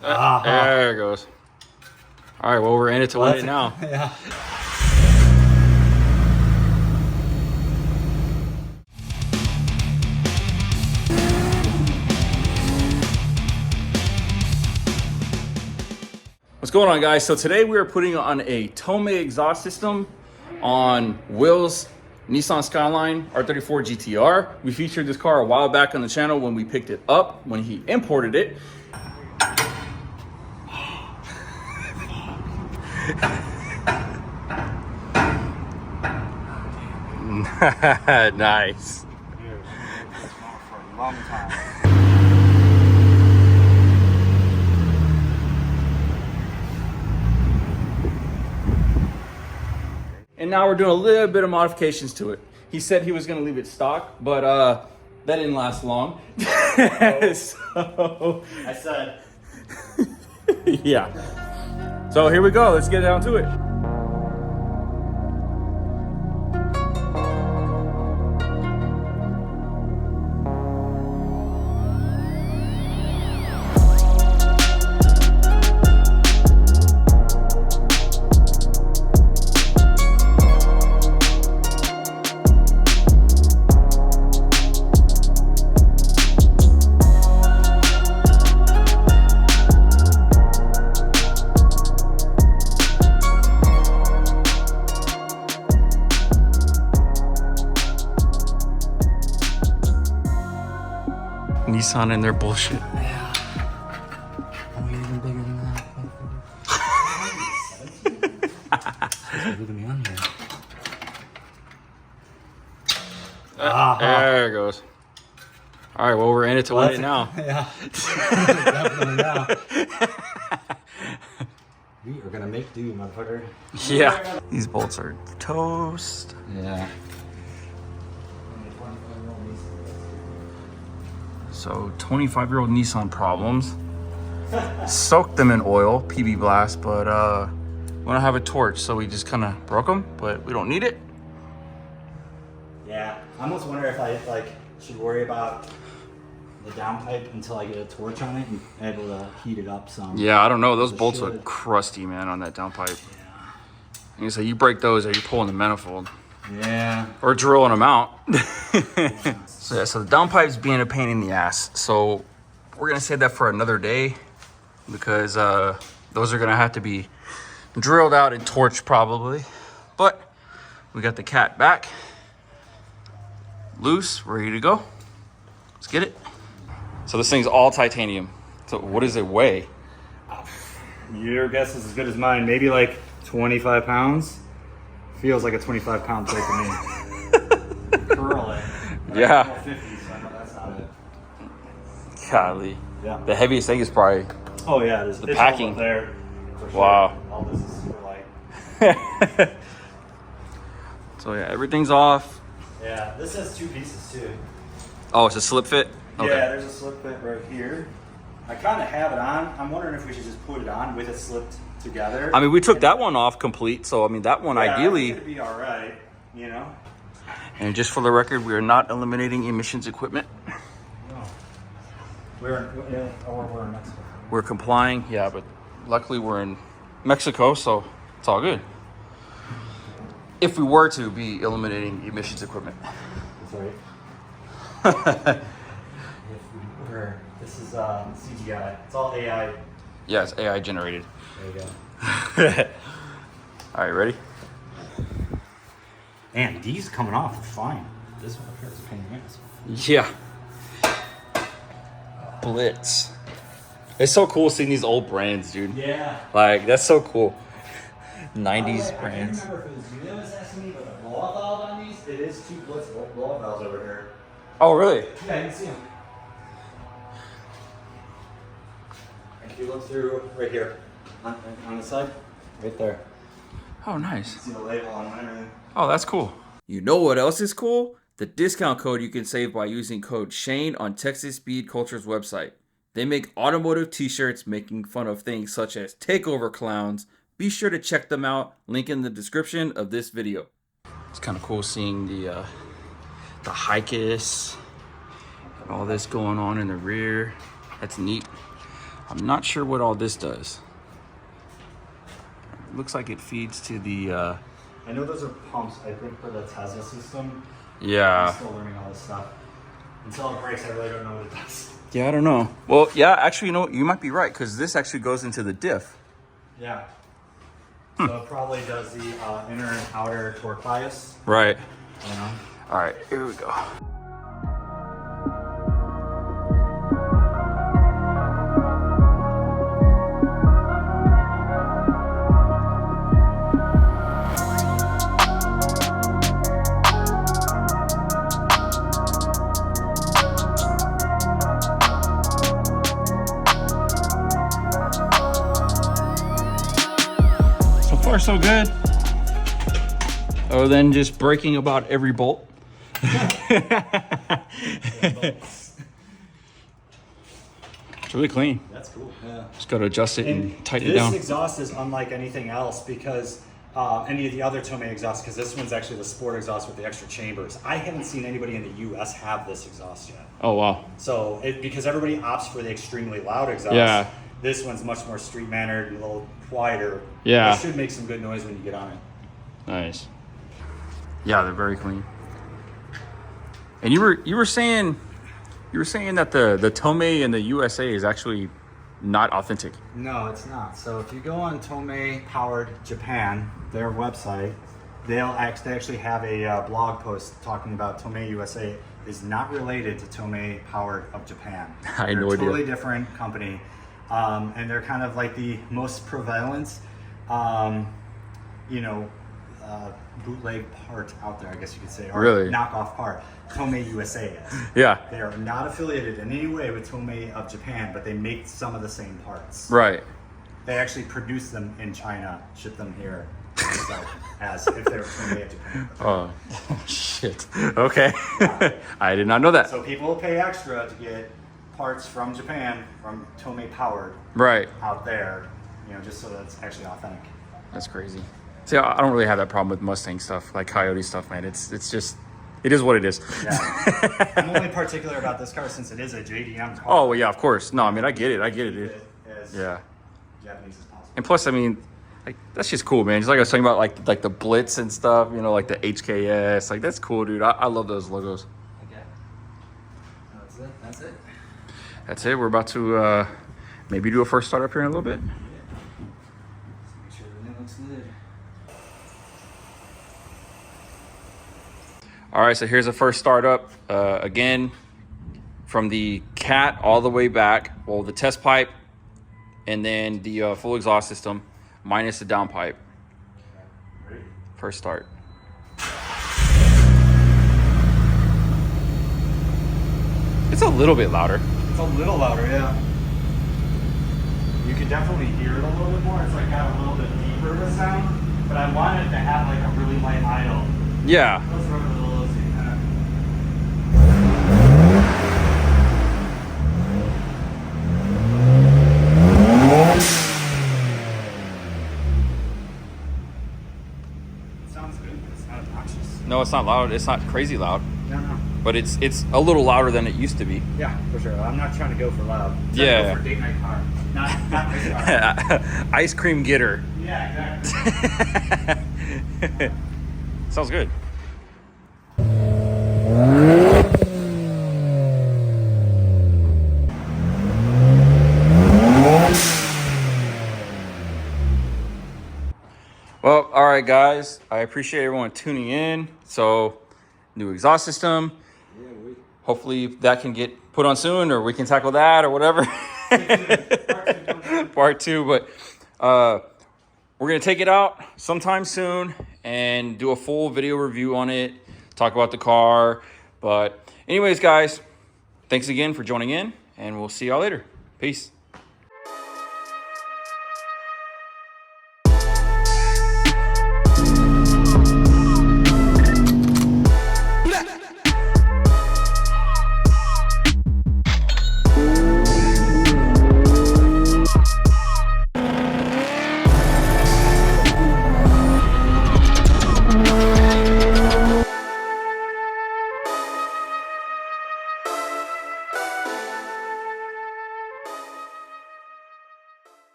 There it goes. All right, well, we're in it to win it now. Yeah. What's going on, guys? So today we are putting on a Tomei exhaust system on Will's Nissan Skyline R34 GTR. We featured this car a while back on the channel when we picked it up, when he imported it. Nice. Dude, that's for a long time. And now we're doing a little bit of modifications to it. He said he was gonna leave it stock, but that didn't last long. So I said. yeah. So here we go, let's get down to it. Nissan and their bullshit. Yeah. I'm even bigger than that. Look at me on here. There it goes. All right, well, we're in it to win it now. Yeah. Definitely now. We are gonna make do, motherfucker. Yeah. These bolts are toast. Yeah. So 25-year-old Nissan problems. Soaked them in oil, PB blast, but we don't have a torch, so we just kind of broke them, but we don't need it. Yeah. I almost wonder if I should worry about the downpipe until I get a torch on it and able to heat it up some. Yeah, I don't know. Those bolts are crusty, man, on that downpipe. Yeah. And so you break those, or you're pulling the manifold. Yeah. Or drilling them out. Yeah. So the downpipe's being a pain in the ass. So we're gonna save that for another day because those are gonna have to be drilled out and torched probably. But we got the cat back, loose, ready to go. Let's get it. So this thing's all titanium. So what does it weigh? Your guess is as good as mine. Maybe like 25 pounds. Feels like a 25-pound plate to me. Curl it. Yeah. 50, so I know that's not it. Golly. Yeah. The heaviest thing is probably. Oh yeah, it's packing. all up there. For sure. Wow. All this is super light. So yeah, everything's off. Yeah, this has two pieces too. Oh, it's a slip fit? Okay. Yeah, there's a slip fit right here. I kind of have it on. I'm wondering if we should just put it on with it slipped together. I mean, we took that one off complete, so I mean, that one ideally. It'd be all right, you know. And just for the record, we are not eliminating emissions equipment. No. We're in Mexico. We're complying, yeah, but luckily we're in Mexico, so it's all good. If we were to be eliminating emissions equipment. That's right. This is CGI. It's all AI. Yeah, it's AI generated. There you go. All right, ready? Man, these coming off are fine. This one here is a pain in the ass. Yeah. Blitz. It's so cool seeing these old brands, dude. Yeah. Like, that's so cool. 90s brands. I can't remember if it was you that was asking me, but the blow-off valve on these, it is two Blitz blow-off valves over here. Oh, really? Yeah, you can see them. If you look through right here, on the side, right there. Oh, nice. You can see the label on them and everything. Oh, that's cool. You know what else is cool? The discount code you can save by using code Shane on Texas Speed Culture's website. They make automotive t-shirts making fun of things such as takeover clowns. Be sure to check them out. Link in the description of this video. It's kind of cool seeing the Hikis and all this going on in the rear. That's neat. I'm not sure what all this does. It looks like it feeds to the... I know those are pumps, I think, for the Tesla system. Yeah. I'm still learning all this stuff. Until it breaks, I really don't know what it does. Yeah, I don't know. Well, yeah, actually, you know what? You might be right, because this actually goes into the diff. Yeah. So it probably does the inner and outer torque bias. Right. You know? All right, here we go. So far, so good. Other than just breaking about every bolt. It's really clean. That's cool. Yeah. Just got to adjust it and tighten it down. This exhaust is unlike anything else because any of the other Tomei exhausts, because this one's actually the sport exhaust with the extra chambers. I haven't seen anybody in the U.S. have this exhaust yet. Oh, wow. So, because everybody opts for the extremely loud exhaust, Yeah. this one's much more street-mannered and a little quieter. Yeah. It should make some good noise when you get on it. Nice. Yeah, they're very clean. And you were saying that the Tomei in the USA is actually not authentic. No, it's not. So if you go on Tomei Powered Japan, their website, they actually have a blog post talking about Tomei USA is not related to Tomei Powered of Japan. I had no They're a idea. totally different company, and they're kind of like the most prevalent, bootleg part out there, I guess you could say, or Really? knockoff part. Tomei USA is. Yeah. They are not affiliated in any way with Tomei of Japan, but they make some of the same parts. Right. They actually produce them in China, ship them here, and sell them as if they were Tomei of Japan. Oh, shit. Okay. I did not know that. So people will pay extra to get parts from Japan, from Tomei Powered, Right. out there, just so that it's actually authentic. That's crazy. See, I don't really have that problem with Mustang stuff, like Coyote stuff, man. It's just, it is what it is. Yeah. I'm only particular about this car since it is a JDM car. Oh, well, yeah, of course. No, I mean, I get it. Dude. As Yeah. Japanese as possible. And plus, I mean, like, that's just cool, man. Just like I was talking about, like the Blitz and stuff, like the HKS. Like, that's cool, dude. I love those logos. Okay. That's it. That's it. We're about to maybe do a first start up here in a little bit. Just make sure everything looks good. All right, so here's the first startup. Again, from the cat all the way back. Well, the test pipe, and then the full exhaust system, minus the downpipe. Ready? First start. It's a little bit louder. It's a little louder, yeah. You can definitely hear it a little bit more. It's like got a little bit deeper of a sound, but I wanted to have like a really light idle. Yeah. Let's run a little low-C kind of. It sounds good, but it's not obnoxious. No, it's not loud. It's not crazy loud, No. but it's a little louder than it used to be. Yeah, for sure. I'm not trying to go for loud. I'm trying to Yeah. go for date night car. Not race car. Ice cream getter. Yeah, exactly. Sounds good. Well, all right, guys. I appreciate everyone tuning in. So, new exhaust system. Hopefully that can get put on soon, or we can tackle that or whatever. Part two. But we're going to take it out sometime soon and do a full video review on it, talk about the car. But anyways, guys, thanks again for joining in, and we'll see y'all later. Peace.